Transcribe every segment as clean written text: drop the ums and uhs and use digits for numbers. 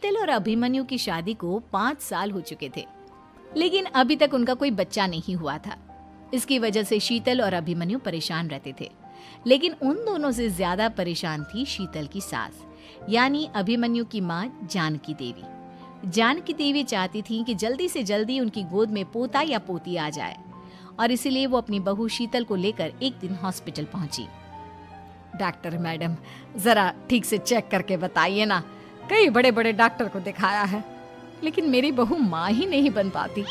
शीतल और अभिमन्यु की शादी को 5 साल हो चुके थे, लेकिन अभी तक उनका कोई बच्चा नहीं हुआ था। इसकी वजह से शीतल और अभिमन्यु परेशान रहते थे, लेकिन उन दोनों से ज्यादा परेशान थी शीतल की सास, यानी अभिमन्यु की माँ जानकी देवी। जानकी देवी चाहती थी कि जल्दी से जल्दी उनकी गोद में पोता या पोती आ जाए, और इसीलिए वो अपनी बहू शीतल को लेकर एक दिन हॉस्पिटल पहुंची। डॉक्टर मैडम, जरा ठीक से चेक करके बताइए ना। कई बड़े बड़े डॉक्टर को दिखाया है, लेकिन मेरी बहू माँ ही नहीं बन पाती।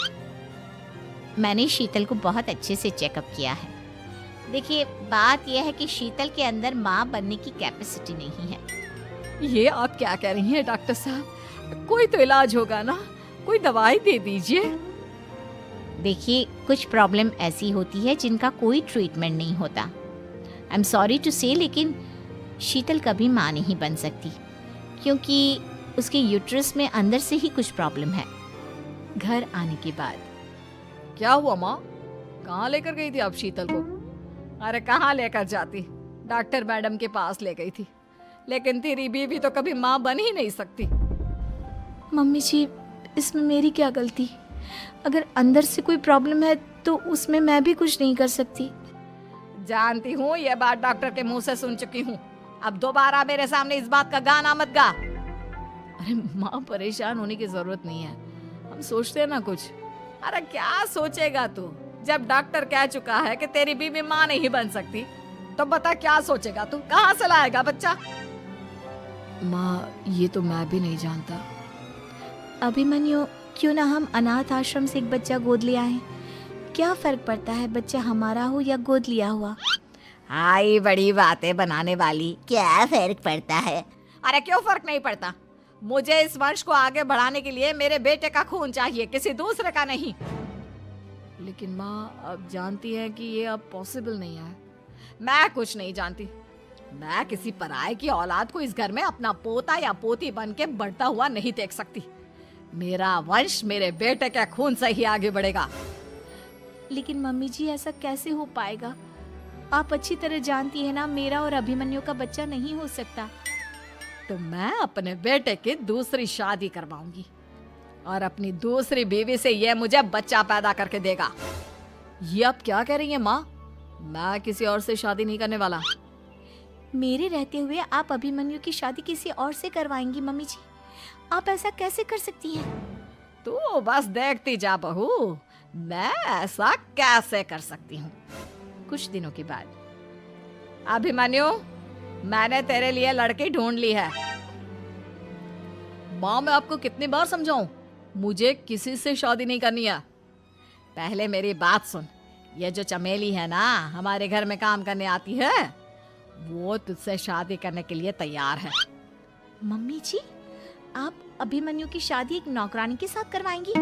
मैंने शीतल को बहुत अच्छे से चेकअप किया है। देखिए, बात यह है कि शीतल के अंदर माँ बनने की कैपेसिटी नहीं है। ये आप क्या कह रही हैं डॉक्टर साहब? कोई तो इलाज होगा ना, कोई दवाई दे दीजिए। देखिए, कुछ प्रॉब्लम ऐसी होती है जिनका कोई ट्रीटमेंट नहीं होता। आई एम सॉरी टू से, लेकिन शीतल कभी माँ नहीं बन सकती, क्योंकि उसके यूट्रस में अंदर से ही कुछ प्रॉब्लम है। घर आने के बाद क्या हुआ माँ? कहाँ लेकर गई थी आप शीतल को? अरे कहाँ लेकर जाती, डॉक्टर मैडम के पास ले गई थी, लेकिन तेरी बीवी तो कभी माँ बन ही नहीं सकती। मम्मी जी, इसमें मेरी क्या गलती? अगर अंदर से कोई प्रॉब्लम है तो उसमें मैं भी कुछ नहीं कर सकती। जानती हूँ, ये बात डॉक्टर के मुंह से सुन चुकी हूँ। अब दोबारा मेरे सामने इस बात का गाना मत गा। अरे माँ, परेशान होने की जरूरत नहीं है, हम सोचते हैं ना कुछ। अरे क्या सोचेगा तू? जब डॉक्टर कह चुका है कि तेरी बीवी माँ नहीं बन सकती, तो बता क्या सोचेगा तू? कहाँ से लाएगा बच्चा? माँ, ये तो मैं भी नहीं जानता। अभिमन्यु, क्यों ना हम अनाथ आश्रम से एक बच्चा गोद ले आए? क्या फर्क पड़ता है बच्चा हमारा हो या गोद लिया हुआ? आई बड़ी बातें बनाने वाली। क्या फर्क पड़ता है? अरे क्यों फर्क नहीं पड़ता? मुझे इस वंश को आगे बढ़ाने के लिए मेरे बेटे का खून चाहिए, किसी दूसरे का नहीं। लेकिन माँ, आप जानती हैं कि ये अब पॉसिबल नहीं है। मैं कुछ नहीं जानती। मैं किसी पराये की औलाद को इस घर में अपना पोता या पोती बन के बढ़ता हुआ नहीं देख सकती। मेरा वंश मेरे बेटे के खून से ही आगे बढ़ेगा। लेकिन मम्मी जी, ऐसा कैसे हो पाएगा? आप अच्छी तरह जानती है ना, मेरा और अभिमन्यु का बच्चा नहीं हो सकता। तो मैं अपने बेटे की दूसरी शादी करवाऊंगी, और अपनी दूसरी बीवी से ये मुझे बच्चा पैदा करके देगा। ये आप क्या कह रही हैं माँ? मैं किसी और से शादी नहीं करने वाला। मेरे रहते हुए आप अभिमन्यु की शादी किसी और से करवाएंगी? मम्मी जी, आप ऐसा कैसे कर सकती हैं? तू बस देखती जा बहू, मैं ऐसा कैसे कर सकती हूँ। कुछ दिनों के बाद, अभिमन्यु, मैंने तेरे लिए लड़की ढूंढ ली है। माँ, मैं आपको कितनी बार समझाऊं, मुझे किसी से शादी नहीं करनी है। पहले मेरी बात सुन। ये जो चमेली है ना, हमारे घर में काम करने आती है, वो तुझसे शादी करने के लिए तैयार है। मम्मी जी, आप अभिमन्यु की शादी एक नौकरानी के साथ करवाएंगी?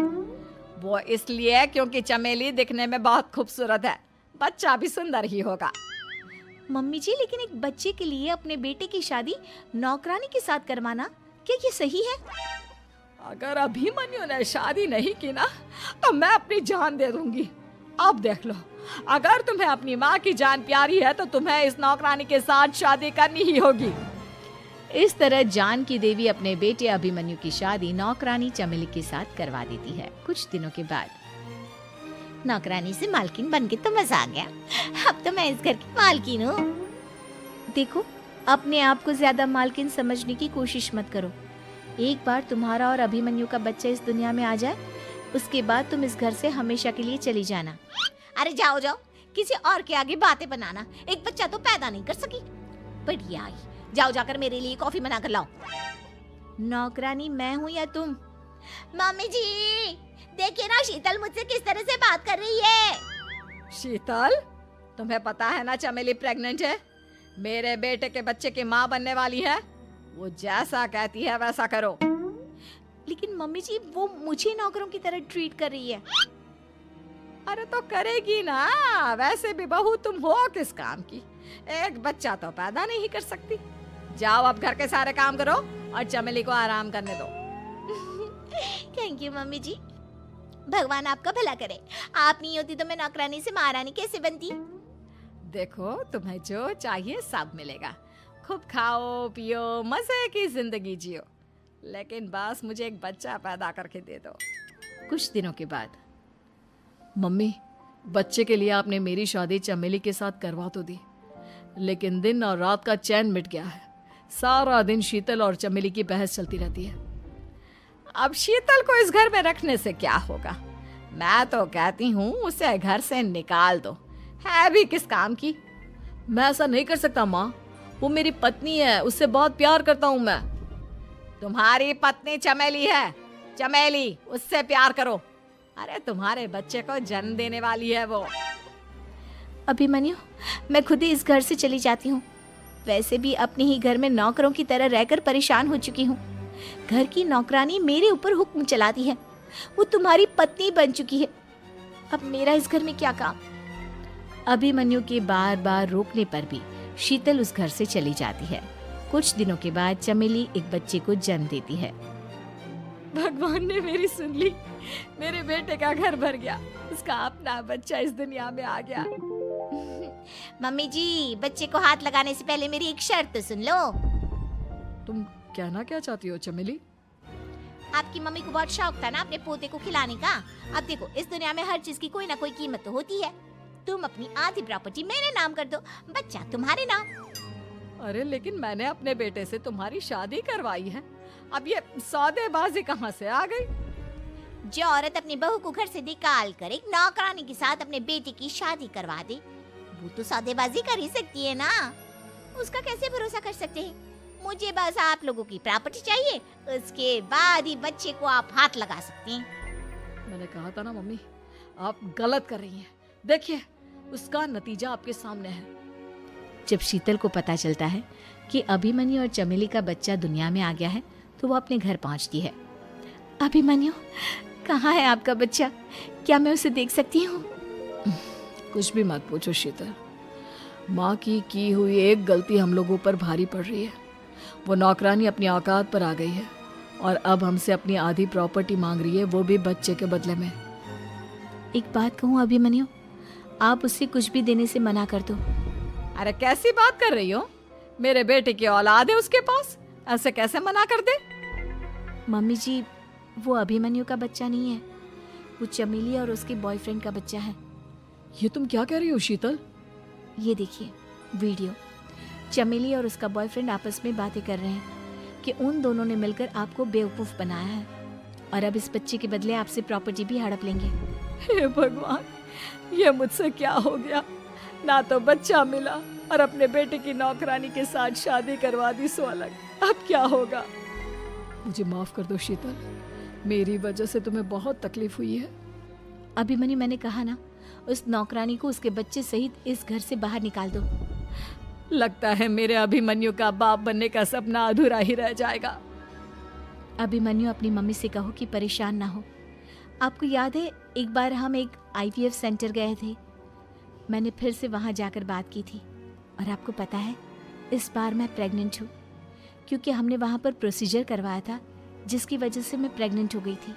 वो इसलिए क्योंकि चमेली दिखने में बहुत खूबसूरत है, बच्चा भी सुंदर ही होगा। मम्मी जी, लेकिन एक बच्चे के लिए अपने बेटे की शादी नौकरानी के साथ करवाना, क्या ये सही है? अगर अभिमन्यु ने शादी नहीं की ना, तो मैं अपनी जान दे दूंगी। अब देख लो, अगर तुम्हें अपनी माँ की जान प्यारी है तो तुम्हें इस नौकरानी के साथ शादी करनी ही होगी। इस तरह जानकी देवी अपने बेटे अभिमन्यु की शादी नौकरानी चमेली के साथ करवा देती है। कुछ दिनों के बाद, नौकरानी से मालकिन बन के तो मजा आ गया। अब तो मैं इस घर की मालकिन हूँ। देखो, अपने आप को ज्यादा मालकिन समझने की कोशिश मत करो। एक बार तुम्हारा और अभिमन्यु का बच्चा इस दुनिया में आ जाए, उसके बाद तुम इस घर से हमेशा के लिए चली जाना। अरे जाओ जाओ, किसी और के आगे बातें बनाना। एक बच्चा तो पैदा नहीं कर सकी। बढ़िया आई, जाओ जाकर मेरे लिए कॉफी बना कर लाओ। नौकरानी मैं हूँ या तुम? मम्मी जी, देखिए ना शीतल मुझसे किस तरह से बात कर रही है। शीतल, तुम्हें पता है ना चमेली प्रेग्नेंट है, मेरे बेटे के बच्चे की माँ बनने वाली है। वो जैसा कहती है वैसा करो। लेकिन मम्मी जी, वो मुझे नौकरों की तरह ट्रीट कर रही है। अरे तो करेगी ना, वैसे भी बहू तुम हो किस काम की? एक बच्चा तो पैदा नहीं कर सकती। जाओ अब घर के सारे काम करो और चमेली को आराम करने दो। थैंक यू मम्मी जी, भगवान आपका भला करे। आप नहीं होती तो मैं नौकरानी से महारानी कैसे बनती? देखो, तुम्हें जो चाहिए सब मिलेगा। खूब खाओ पियो, मजे की जिंदगी जियो। लेकिन बस मुझे एक बच्चा पैदा करके दे दो। कुछ दिनों के बाद, मम्मी, बच्चे के लिए आपने मेरी शादी चमेली के साथ करवा तो दी, लेकिन दिन और रात का चैन मिट गया है। सारा दिन शीतल और चमेली की बहस चलती रहती है। अब शीतल को इस घर में रखने से क्या होगा? मैं तो कहती हूँ उसे घर से निकाल दो, है भी किस काम की। मैं ऐसा नहीं कर सकता माँ, वो मेरी पत्नी है, उससे बहुत प्यार करता हूँ मैं। तुम्हारी पत्नी चमेली है, चमेली, उससे प्यार करो। अरे तुम्हारे बच्चे को जन्म देने वाली है वो। अभिमन्यु, मैं खुद ही इस घर से चली जाती हूँ। वैसे भी अपने ही घर में नौकरों की तरह रहकर परेशान हो चुकी हूँ। घर की नौकरानी मेरे ऊपर हुक्म चलाती है, वो तुम्हारी पत्नी बन चुकी है। अब मेरा इस घर में क्या काम? अभिमन्यु के बार बार रोकने पर भी शीतल उस घर से चली जाती है। कुछ दिनों के बाद चमेली एक बच्चे को जन्म देती है। भगवान ने मेरी सुन ली, मेरे बेटे का घर भर गया, उसका अपना बच्चा इस दुनिया में आ गया। मम्मी जी, बच्चे को हाथ लगाने से पहले मेरी एक शर्त तो सुन लो। तुम कहना क्या चाहती हो चमेली? आपकी मम्मी को बहुत शौक था ना अपने पोते को खिलाने का। अब देखो, इस दुनिया में हर चीज की कोई ना कोई कीमत तो होती है। तुम अपनी आधी प्रॉपर्टी मेरे नाम कर दो, बच्चा तुम्हारे नाम। अरे लेकिन मैंने अपने बेटे से तुम्हारी शादी करवाई है, अब ये सौदेबाजी कहाँ से आ गई? जो औरत अपनी बहू को घर से निकाल कर एक नौकरानी के साथ अपने बेटे की शादी करवा दे, वो तो सौदेबाजी कर ही सकती है ना। उसका कैसे भरोसा कर सकते हैं? मुझे बस आप लोगों की प्रॉपर्टी चाहिए, उसके बाद ही बच्चे को आप हाथ लगा सकते हैं। मैंने कहा था ना मम्मी, आप गलत कर रही हैं। देखिए, उसका नतीजा आपके सामने है। जब शीतल को पता चलता है कि अभिमन्यु और चमेली का बच्चा दुनिया में आ गया है, तो वो अपने घर पहुंचती है। अभिमन्यु, कहाँ है आपका बच्चा? क्या मैं उसे देख सकती हूँ? कुछ भी मत पूछो शीतल, माँ की हुई एक गलती हम लोगों पर भारी पड़ रही है। वो नौकरानी अपनी औकात पर आ गई है और अब हमसे अपनी आधी प्रॉपर्टी मांग रही है, वो भी बच्चे के बदले में। एक बात कहूँ अभिमन्यु, आप उससे कुछ भी देने से मना कर दो। अरे कैसी बात कर रही हो? मेरे बेटे की औलाद है उसके पास, ऐसे कैसे मना कर दे? मम्मी जी, वो अभिमन्यु का बच्चा नहीं है, वो चमेली और उसके बॉयफ्रेंड का बच्चा है। ये तुम क्या कह रही हो शीतल? ये देखिए वीडियो, चमेली और उसका बॉयफ्रेंड आपस में बातें कर रहे हैं कि उन दोनों ने मिलकर आपको बेवकूफ बनाया है और अब इस बच्चे के बदले आपसे प्रॉपर्टी भी हड़प लेंगे। हे भगवान, ये मुझसे क्या हो गया? ना तो बच्चा मिला और अपने बेटे की नौकरानी के साथ शादी करवा दी सो अलग। अब क्या होगा? मुझे माफ कर दो शीतल, मेरी वजह से तुम्हें बहुत तकलीफ हुई है। अभिमन्यु, मैंने कहा ना, उस नौकरानी को उसके बच्चे सहित इस घर से बाहर निकाल दो। लगता है मेरे अभिमन्यु का बाप बनने का सपना अधूरा ही रह जाएगा। अभिमन्यु, अपनी मम्मी से कहो कि परेशान ना हो। आपको याद है, एक बार हम एक IVF सेंटर गए थे, मैंने फिर से वहाँ जाकर बात की थी और आपको पता है, इस बार मैं प्रेग्नेंट हूँ, क्योंकि हमने वहाँ पर प्रोसीजर करवाया था जिसकी वजह से मैं प्रेग्नेंट हो गई थी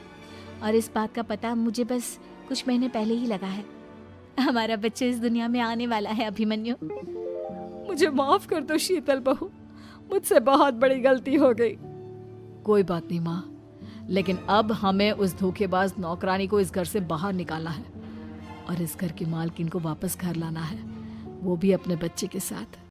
और इस बात का पता मुझे बस कुछ महीने पहले ही लगा है। हमारा बच्चा इस दुनिया में आने वाला है अभिमन्यु। मुझे माफ कर दो शीतल बहू, मुझसे बहुत बड़ी गलती हो गई। कोई बात नहीं माँ, लेकिन अब हमें उस धोखेबाज नौकरानी को इस घर से बाहर निकालना है और इस घर की मालकिन को वापस घर लाना है, वो भी अपने बच्चे के साथ।